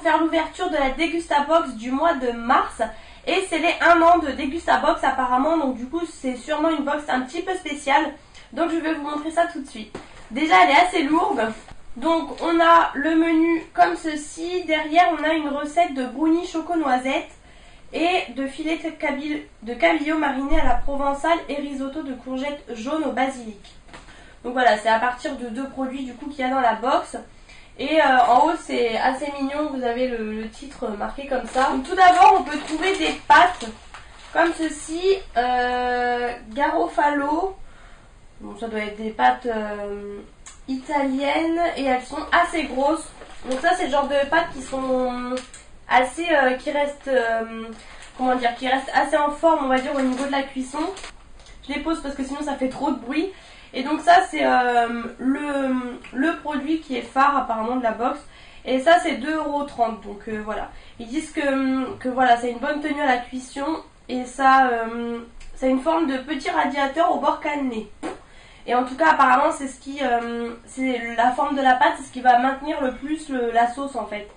faire l'ouverture de la Dégustabox du mois de mars. Et c'est les 1 an de Dégustabox apparemment. Donc du coup c'est sûrement une box un petit peu spéciale. Donc je vais vous montrer ça tout de suite. Déjà elle est assez lourde. Donc on a le menu comme ceci. Derrière on a une recette de brownie choco-noisette et de filet de cabillaud mariné à la provençale et risotto de courgettes jaunes au basilic. Donc voilà, c'est à partir de 2 produits du coup qu'il y a dans la box. Et en haut c'est assez mignon, vous avez le titre marqué comme ça. Donc tout d'abord on peut trouver des pâtes comme ceci, Garofalo. Bon, ça doit être des pâtes italiennes et elles sont assez grosses. Donc ça c'est le genre de pâtes qui sont assez, qui restent assez en forme on va dire au niveau de la cuisson. Je les pose parce que sinon ça fait trop de bruit. Et donc ça c'est le produit qui est phare apparemment de la box. Et ça c'est 2,30 €. Donc voilà. Ils disent que voilà, c'est une bonne tenue à la cuisson. Et ça c'est une forme de petit radiateur au bord cannelé. Et en tout cas apparemment c'est ce qui c'est la forme de la pâte, c'est ce qui va maintenir le plus la sauce en fait.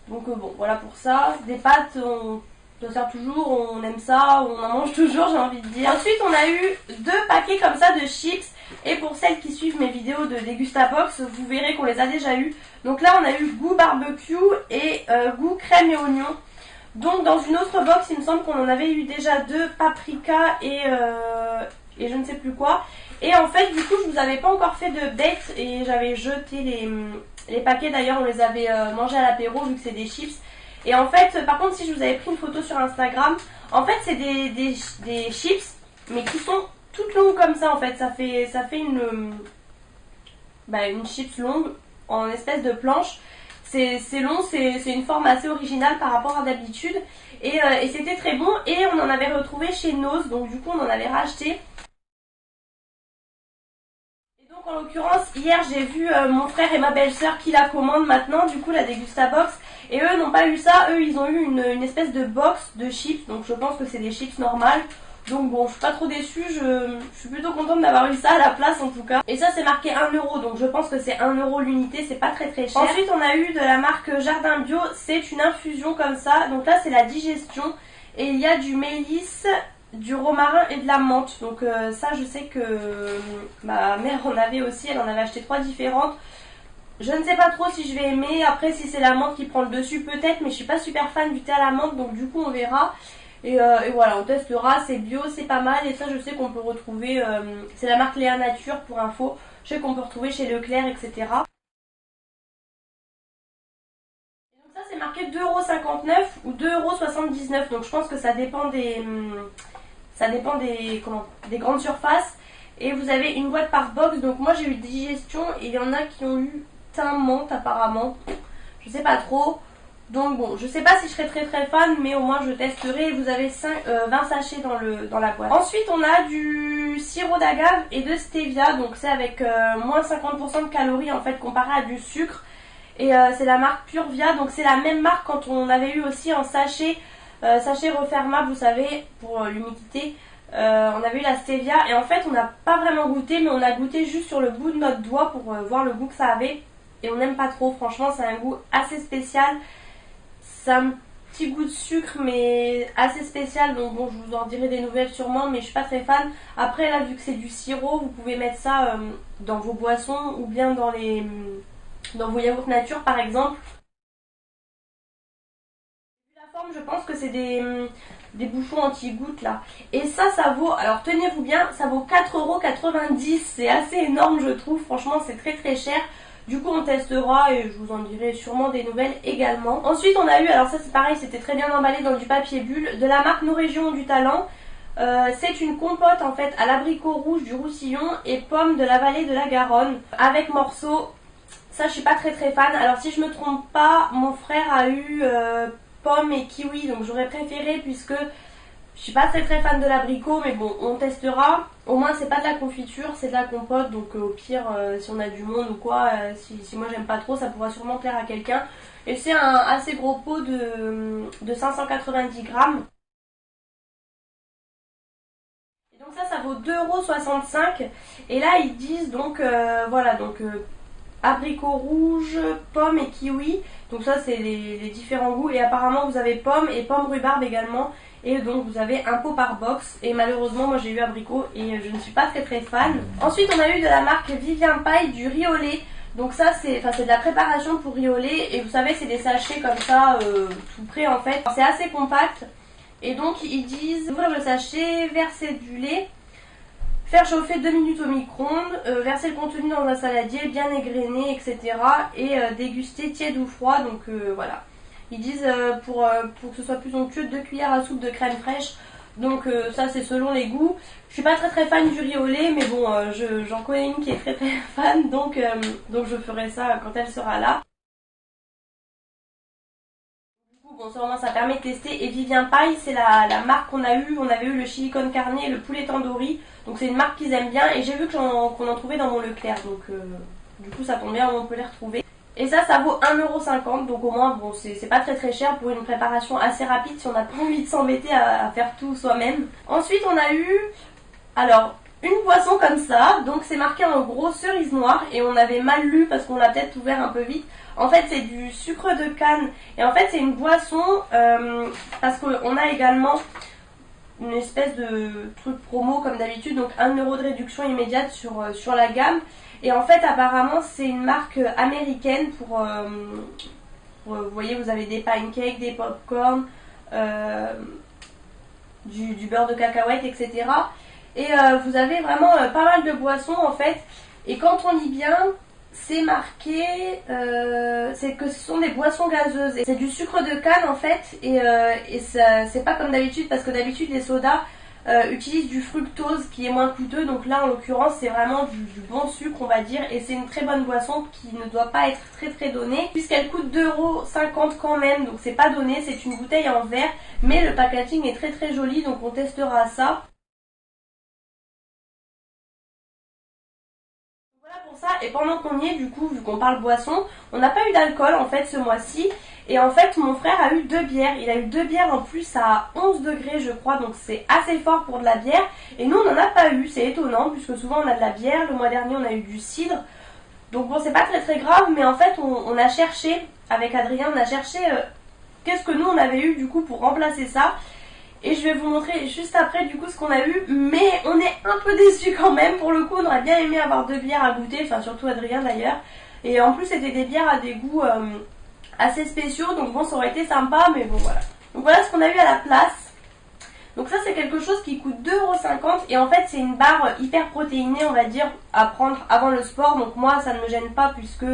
Donc bon voilà pour ça. Des pâtes on s'en sert toujours, on aime ça, on en mange toujours j'ai envie de dire. Ensuite on a eu 2 paquets comme ça de chips. Et pour celles qui suivent mes vidéos de Dégustabox, vous verrez qu'on les a déjà eu. Donc là on a eu goût barbecue et goût crème et oignon. Donc dans une autre box il me semble qu'on en avait eu déjà 2 paprika et je ne sais plus quoi. Et en fait du coup je vous avais pas encore fait de bête et j'avais jeté les paquets, d'ailleurs on les avait mangés à l'apéro vu que c'est des chips. Et en fait par contre si je vous avais pris une photo sur Instagram, en fait c'est des chips mais qui sont toutes longues comme ça en fait. Ça fait une chips longue en espèce de planche. C'est long, c'est une forme assez originale par rapport à d'habitude. Et c'était très bon et on en avait retrouvé chez Nose, donc du coup on en avait racheté. Donc en l'occurrence hier j'ai vu mon frère et ma belle-sœur qui la commandent maintenant du coup la Dégustabox, et eux n'ont pas eu ça, eux ils ont eu une espèce de box de chips, donc je pense que c'est des chips normales. Donc bon je suis pas trop déçue, je suis plutôt contente d'avoir eu ça à la place en tout cas. Et ça c'est marqué 1 €, donc je pense que c'est 1 € l'unité, c'est pas très cher. Ensuite on a eu de la marque Jardin Bio, c'est une infusion comme ça, donc là c'est la digestion et il y a du mélisse, du romarin et de la menthe. Donc ça je sais que ma mère en avait aussi, elle en avait acheté 3 différentes. Je ne sais pas trop si je vais aimer, après si c'est la menthe qui prend le dessus peut-être, mais je suis pas super fan du thé à la menthe, donc du coup on verra. Et voilà, on testera, c'est bio, c'est pas mal. Et ça je sais qu'on peut retrouver, c'est la marque Léa Nature pour info, je sais qu'on peut retrouver chez Leclerc, etc. Et donc ça c'est marqué 2,59 € ou 2,79 €, donc je pense que ça dépend des grandes surfaces. Et vous avez une boîte par box, donc moi j'ai eu digestion et il y en a qui ont eu thym menthe apparemment, je sais pas trop. Donc bon, je sais pas si je serai très fan, mais au moins je testerai. Vous avez 20 sachets dans la boîte. Ensuite on a du sirop d'agave et de stevia, donc c'est avec moins 50% de calories en fait comparé à du sucre. Et c'est la marque Purvia, donc c'est la même marque quand on avait eu aussi en sachet, sachet refermable vous savez, pour l'humidité. On avait eu la stevia et en fait on n'a pas vraiment goûté, mais on a goûté juste sur le bout de notre doigt pour voir le goût que ça avait. Et on n'aime pas trop, franchement c'est un goût assez spécial. C'est un petit goût de sucre mais assez spécial, donc bon je vous en dirai des nouvelles sûrement, mais je suis pas très fan. Après là vu que c'est du sirop, vous pouvez mettre ça dans vos boissons ou bien dans vos yaourts nature par exemple. Vu la forme je pense que c'est des bouchons anti-gouttes là. Et ça vaut, alors tenez-vous bien, ça vaut 4,90 €, c'est assez énorme je trouve, franchement c'est très cher. Du coup on testera et je vous en dirai sûrement des nouvelles également. Ensuite on a eu, alors ça c'est pareil, c'était très bien emballé dans du papier bulle, de la marque Nos Régions du Talent. C'est une compote en fait à l'abricot rouge du Roussillon et pomme de la vallée de la Garonne avec morceaux. Ça je suis pas très fan. Alors si je me trompe pas, mon frère a eu pomme et kiwi, donc j'aurais préféré puisque je suis pas très fan de l'abricot, mais bon on testera. Au moins c'est pas de la confiture, c'est de la compote, donc au pire si on a du monde ou quoi, si moi j'aime pas trop, ça pourra sûrement plaire à quelqu'un. Et c'est un assez gros pot de 590 grammes. Et donc ça vaut 2,65 €. Et là ils disent donc voilà, donc abricot rouge, pomme et kiwi. Donc ça c'est les différents goûts. Et apparemment vous avez pomme et pomme rhubarbe également. Et donc vous avez un pot par box. Et malheureusement moi j'ai eu abricot et je ne suis pas très fan. Ensuite on a eu de la marque Vivien Paille du riz au lait. Donc ça c'est de la préparation pour riz au lait. Et vous savez c'est des sachets comme ça tout prêt en fait. C'est assez compact. Et donc ils disent ouvrir le sachet, verser du lait, faire chauffer 2 minutes au micro-ondes, verser le contenu dans un saladier bien égrené, etc. Et déguster tiède ou froid. Donc voilà. Ils disent pour que ce soit plus onctueux, 2 cuillères à soupe de crème fraîche. Donc ça c'est selon les goûts. Je suis pas très fan du riz au lait, mais bon j'en connais une qui est très fan, donc je ferai ça quand elle sera là. Bon, sûrement ça permet de tester. Et Vivien Paille, c'est la marque qu'on a eu. On avait eu le chili con carne et le poulet tandoori. Donc c'est une marque qu'ils aiment bien. Et j'ai vu qu'on en trouvait dans mon Leclerc. Donc du coup ça tombe bien, on peut les retrouver. Et ça vaut 1,50 €. Donc au moins, bon, c'est pas très cher pour une préparation assez rapide si on n'a pas envie de s'embêter à faire tout soi-même. Ensuite on a eu, alors, une boisson comme ça. Donc c'est marqué en gros cerise noire. Et on avait mal lu parce qu'on l'a peut-être ouvert un peu vite. En fait c'est du sucre de canne. Et en fait c'est une boisson parce qu'on a également une espèce de truc promo comme d'habitude. Donc 1 € de réduction immédiate sur la gamme. Et en fait apparemment c'est une marque américaine pour vous voyez vous avez des pancakes, des popcorn, du beurre de cacahuète, etc. Et vous avez vraiment pas mal de boissons en fait. Et quand on lit bien, c'est marqué c'est que ce sont des boissons gazeuses. C'est du sucre de canne en fait. Et c'est pas comme d'habitude parce que d'habitude les sodas utilisent du fructose qui est moins coûteux. Donc là en l'occurrence c'est vraiment du bon sucre on va dire. Et c'est une très bonne boisson qui ne doit pas être très donnée puisqu'elle coûte 2,50 € quand même. Donc c'est pas donné, c'est une bouteille en verre. Mais le packaging est très joli donc on testera ça. Pour ça. Et pendant qu'on y est, du coup, vu qu'on parle boisson, on n'a pas eu d'alcool en fait ce mois-ci. Et en fait, mon frère a eu 2 bières. Il a eu 2 bières en plus à 11 degrés, je crois. Donc c'est assez fort pour de la bière. Et nous, on n'en a pas eu. C'est étonnant puisque souvent on a de la bière. Le mois dernier, on a eu du cidre. Donc bon, c'est pas très grave. Mais en fait, on a cherché, avec Adrien, on a cherché qu'est-ce que nous on avait eu du coup pour remplacer ça. Et je vais vous montrer juste après du coup ce qu'on a eu. Mais on est un peu déçus quand même. Pour le coup on aurait bien aimé avoir 2 bières à goûter. Enfin surtout Adrien d'ailleurs. Et en plus c'était des bières à des goûts assez spéciaux. Donc bon ça aurait été sympa. Mais bon voilà. Donc voilà ce qu'on a eu à la place. Donc ça c'est quelque chose qui coûte 2,50 €. Et en fait c'est une barre hyper protéinée on va dire à prendre avant le sport. Donc moi ça ne me gêne pas puisque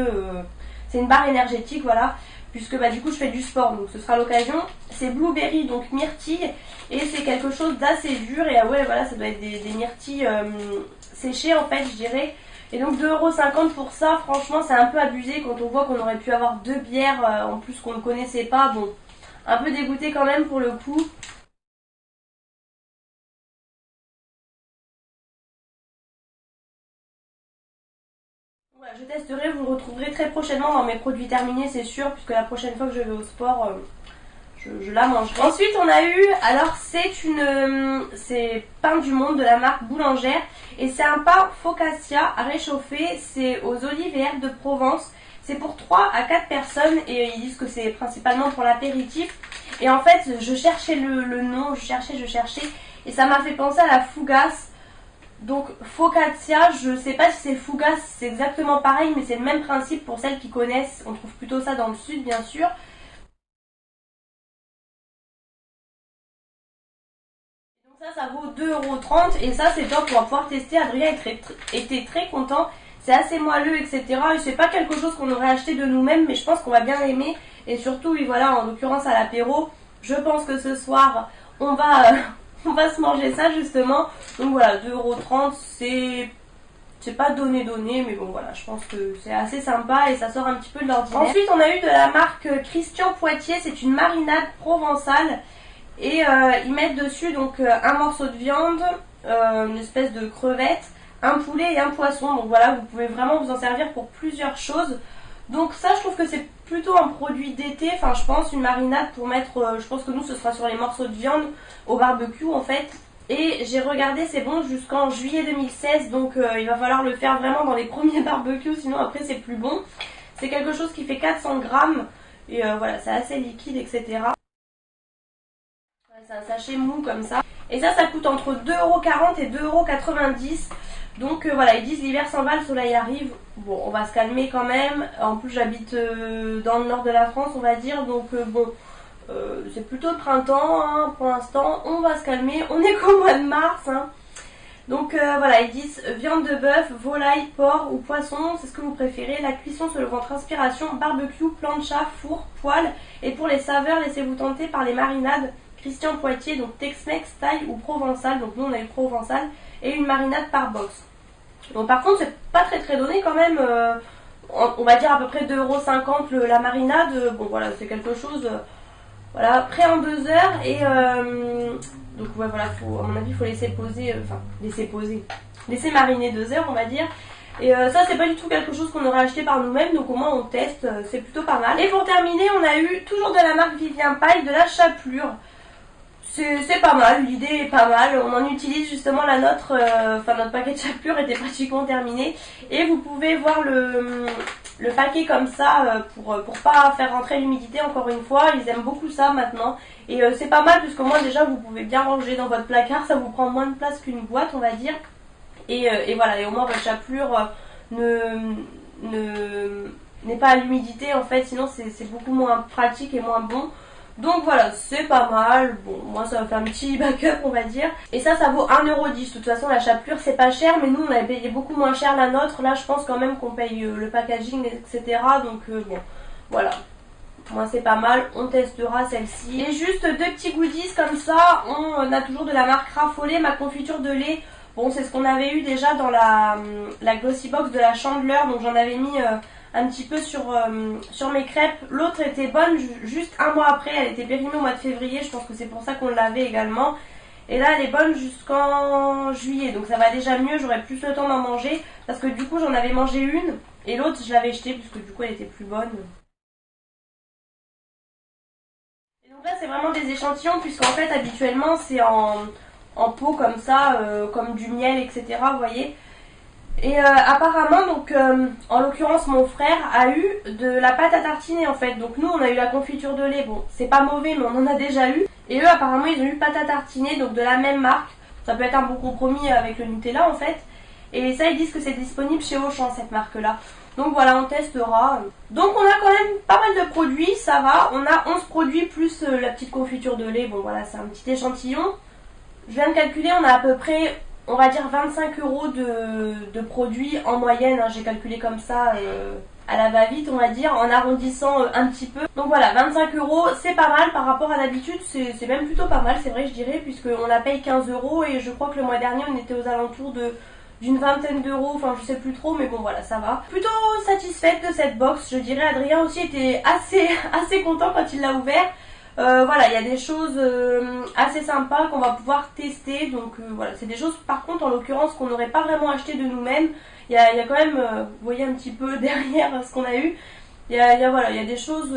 c'est une barre énergétique voilà. Puisque bah, du coup je fais du sport donc ce sera l'occasion. C'est blueberry donc myrtille et c'est quelque chose d'assez dur et ouais voilà ça doit être des myrtilles séchées en fait je dirais. Et donc 2,50 € pour ça franchement c'est un peu abusé quand on voit qu'on aurait pu avoir 2 bières en plus qu'on ne connaissait pas. Bon un peu dégoûté quand même pour le coup. Voilà, je testerai, vous le retrouverez très prochainement dans mes produits terminés c'est sûr puisque la prochaine fois que je vais au sport je la mangerai. Ensuite on a eu, alors c'est pain du monde de la marque Boulangère. Et c'est un pain focaccia à réchauffer. C'est aux olives et herbes de Provence. C'est pour 3 à 4 personnes. Et ils disent que c'est principalement pour l'apéritif. Et en fait je cherchais le nom, je cherchais. Et ça m'a fait penser à la fougasse. Donc focaccia, je sais pas si c'est fougasse, c'est exactement pareil. Mais c'est le même principe pour celles qui connaissent. On trouve plutôt ça dans le sud bien sûr. Ça vaut 2,30 € et ça c'est top, on va pouvoir tester. Adrien était très content, c'est assez moelleux etc. Et c'est pas quelque chose qu'on aurait acheté de nous-mêmes mais je pense qu'on va bien aimer. Et surtout oui voilà en l'occurrence à l'apéro, je pense que ce soir on va se manger ça justement. Donc voilà 2,30 €, c'est pas donné mais bon voilà je pense que c'est assez sympa et ça sort un petit peu de l'ordinaire. Ensuite on a eu de la marque Christian Poitiers, c'est une marinade provençale. Et ils mettent dessus donc un morceau de viande, une espèce de crevette, un poulet et un poisson. Donc voilà, vous pouvez vraiment vous en servir pour plusieurs choses. Donc ça, je trouve que c'est plutôt un produit d'été. Enfin, je pense une marinade pour mettre, je pense que nous, ce sera sur les morceaux de viande au barbecue en fait. Et j'ai regardé, c'est bon jusqu'en juillet 2016, donc il va falloir le faire vraiment dans les premiers barbecues, sinon après c'est plus bon. C'est quelque chose qui fait 400 grammes, et voilà, c'est assez liquide, etc. Voilà, c'est un sachet mou comme ça. Et ça coûte entre 2,40 € et 2,90 €. Donc voilà, ils disent l'hiver s'en va, le soleil arrive. Bon, on va se calmer quand même. En plus, j'habite dans le nord de la France, on va dire, donc bon... c'est plutôt le printemps hein, pour l'instant, on va se calmer, on est qu'au mois de mars hein. Donc voilà, ils disent viande de bœuf, volaille, porc ou poisson, c'est ce que vous préférez. La cuisson se le ventre inspiration, barbecue, plancha, four, poêle. Et pour les saveurs, laissez-vous tenter par les marinades Christian Poitiers, donc Tex-Mex, Thaï ou Provençal. Donc nous on a eu Provençal et une marinade par box. Donc par contre c'est pas très donné quand même, on va dire à peu près 2,50 € la marinade. Bon voilà, c'est quelque chose... Voilà, prêt en 2 heures et donc ouais voilà, à mon avis il faut laisser poser, laisser mariner 2 heures on va dire. Et ça c'est pas du tout quelque chose qu'on aurait acheté par nous-mêmes, donc au moins on teste, c'est plutôt pas mal. Et pour terminer on a eu toujours de la marque Vivien Paille de la chapelure. C'est pas mal, l'idée est pas mal, on en utilise justement la nôtre, notre paquet de chapelure était pratiquement terminé. Et vous pouvez voir le paquet comme ça pour pas faire rentrer l'humidité encore une fois, ils aiment beaucoup ça maintenant. Et c'est pas mal puisque moi déjà vous pouvez bien ranger dans votre placard, ça vous prend moins de place qu'une boîte on va dire. Et voilà, et au moins votre chapelure n'est pas à l'humidité en fait, sinon c'est beaucoup moins pratique et moins bon. Donc voilà, c'est pas mal. Bon, moi ça va faire un petit backup on va dire. Et ça vaut 1,10 €. De toute façon la chapelure c'est pas cher, mais nous on avait payé beaucoup moins cher la nôtre. Là je pense quand même qu'on paye le packaging etc. Donc bon, voilà. Moi c'est pas mal, on testera celle-ci. Et juste 2 petits goodies comme ça, on a toujours de la marque Raffolé, ma confiture de lait. Bon c'est ce qu'on avait eu déjà dans la Glossy Box de la Chandeleur, donc j'en avais mis... un petit peu sur mes crêpes. L'autre était bonne juste un mois après, elle était périmée au mois de février, je pense que c'est pour ça qu'on l'avait également. Et là elle est bonne jusqu'en juillet, donc ça va déjà mieux, j'aurai plus le temps d'en manger, parce que du coup j'en avais mangé une, et l'autre je l'avais jetée, puisque du coup elle était plus bonne. Et donc là c'est vraiment des échantillons, puisqu'en fait habituellement c'est en pot comme ça, comme du miel, etc. Vous voyez. Et apparemment, donc en l'occurrence mon frère a eu de la pâte à tartiner en fait. Donc nous on a eu la confiture de lait, bon c'est pas mauvais mais on en a déjà eu. Et eux apparemment ils ont eu pâte à tartiner, donc de la même marque. Ça peut être un bon compromis avec le Nutella en fait. Et ça ils disent que c'est disponible chez Auchan cette marque là. Donc voilà, on testera. Donc on a quand même pas mal de produits, ça va. On a 11 produits plus la petite confiture de lait. Bon voilà, c'est un petit échantillon. Je viens de calculer, on a à peu près... on va dire 25 € de produits en moyenne, hein, j'ai calculé comme ça à la va-vite on va dire, en arrondissant un petit peu. Donc voilà, 25 € c'est pas mal par rapport à d'habitude, c'est même plutôt pas mal c'est vrai je dirais, puisqu'on la paye 15 € et je crois que le mois dernier on était aux alentours d'une vingtaine d'euros, enfin je sais plus trop mais bon voilà ça va. Plutôt satisfaite de cette box je dirais, Adrien aussi était assez content quand il l'a ouvert. Voilà, il y a des choses assez sympas qu'on va pouvoir tester, donc voilà, c'est des choses par contre en l'occurrence qu'on n'aurait pas vraiment acheté de nous-mêmes. Il y a quand même, vous voyez un petit peu derrière ce qu'on a eu, voilà, il y a des choses,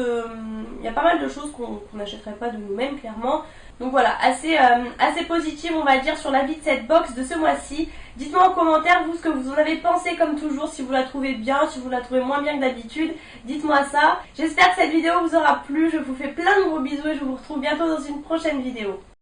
il y a pas mal de choses qu'on n'achèterait pas de nous-mêmes clairement. Donc voilà, assez positive on va dire sur l'avis de cette box de ce mois-ci. Dites-moi en commentaire vous ce que vous en avez pensé comme toujours, si vous la trouvez bien, si vous la trouvez moins bien que d'habitude, dites-moi ça. J'espère que cette vidéo vous aura plu, je vous fais plein de gros bisous et je vous retrouve bientôt dans une prochaine vidéo.